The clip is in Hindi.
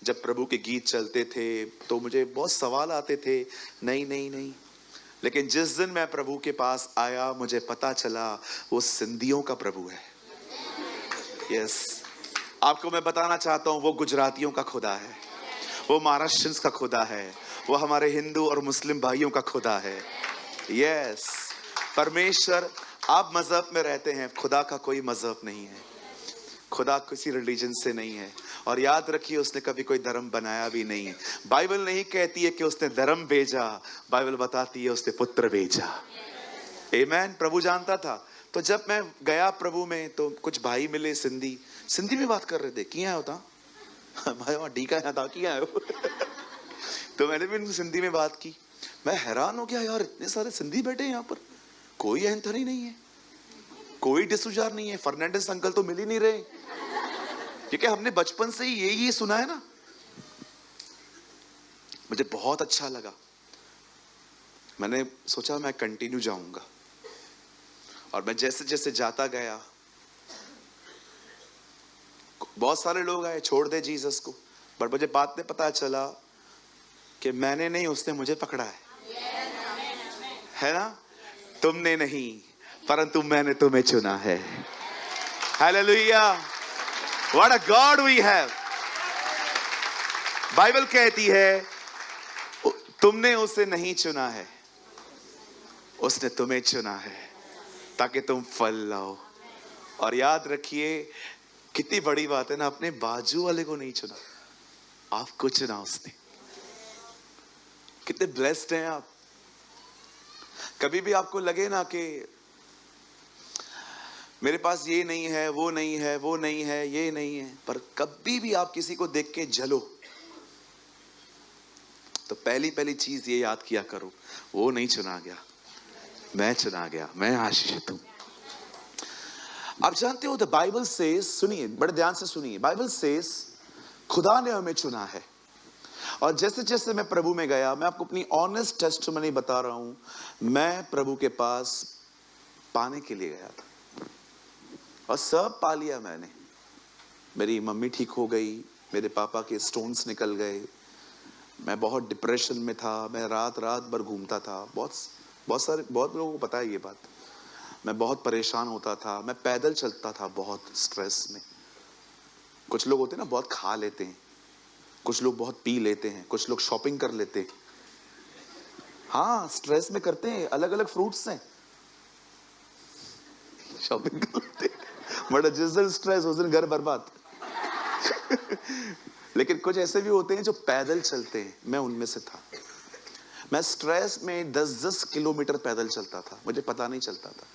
जब प्रभु के गीत चलते थे तो मुझे बहुत सवाल आते थे, नहीं नहीं नहीं। लेकिन जिस दिन मैं प्रभु के पास आया मुझे पता चला वो सिंधियों का प्रभु है। यस, आपको मैं बताना चाहता हूं, वो गुजरातियों का खुदा है, वो महाराष्ट्रियंस का खुदा है, वो हमारे हिंदू और मुस्लिम भाइयों का खुदा है। यस, परमेश्वर, आप मजहब में रहते हैं, खुदा का कोई मजहब नहीं है, खुदा किसी रिलीजन से नहीं है। और याद रखिए, उसने कभी कोई धर्म बनाया भी नहीं। बाइबल नहीं कहती है कि उसने धर्म भेजा, बाइबल बताती है उसने पुत्र भेजा। आमेन। प्रभु जानता था। तो जब मैं गया प्रभु में तो कुछ भाई मिले सिंधी में बात कर रहे थे, किया होता भाई वहां डी का था, किया आयो तो मैंने भी उनसे सिंधी में बात की। मैं हैरान हो गया, यार इतने सारे सिंधी बैठे हैं यहाँ पर, कोई एंथर ही नहीं है, कोई डिसूजार नहीं है, फर्नांडिस अंकल तो मिल ही नहीं रहे, क्योंकि हमने बचपन से ही यही सुना है ना। मुझे बहुत अच्छा लगा, मैंने सोचा मैं कंटिन्यू जाऊंगा। और मैं जैसे जैसे जाता गया, बहुत सारे लोग आए, छोड़ दे जीसस को, पर मुझे बाद में पता चला कि मैंने नहीं, उसने मुझे पकड़ा है ना। तुमने नहीं परंतु मैंने तुम्हें चुना है। Hallelujah, what a God we have. Bible कहती है तुमने उसे नहीं चुना है, उसने तुम्हें चुना है ताकि तुम फल लाओ। और याद रखिए, कितनी बड़ी बात है ना, अपने बाजू वाले को नहीं चुना, आपको चुना उसने। कितने ब्लेस्ड हैं आप। कभी भी आपको लगे ना कि मेरे पास ये नहीं है, वो नहीं है, वो नहीं है, ये नहीं है, पर कभी भी आप किसी को देख के जलो तो पहली चीज ये याद किया करो, वो नहीं चुना गया, मैं चुना गया, मैं आशीषित हूं। आप जानते हो द बाइबल सेज, सुनिए बड़े ध्यान से सुनिए, बाइबल सेज खुदा ने हमें चुना है। और जैसे जैसे मैं प्रभु में गया, मैं आपको अपनी ऑनेस्ट टेस्टिमनी बता रहा हूं, मैं प्रभु के पास पाने के लिए गया था और सब पा लिया मैंने। मेरी मम्मी ठीक हो गई, मेरे पापा के स्टोन्स निकल गए, मैं बहुत डिप्रेशन में था, मैं रात भर घूमता था, बहुत लोगों को पता है ये बात। मैं बहुत परेशान होता था, मैं पैदल चलता था बहुत स्ट्रेस में। कुछ लोग होते हैं ना, बहुत खा लेते हैं, कुछ लोग बहुत पी लेते हैं, कुछ लोग शॉपिंग कर लेते हैं। हाँ, स्ट्रेस में करते हैं, अलग अलग फ्रूट्स हैं, शॉपिंग कर लेते हैं, बट जिस दिन स्ट्रेस उस दिन घर बर्बाद लेकिन कुछ ऐसे भी होते हैं जो पैदल चलते हैं, मैं उनमें से था। मैं स्ट्रेस में 10-10 किलोमीटर पैदल चलता था, मुझे पता नहीं चलता था।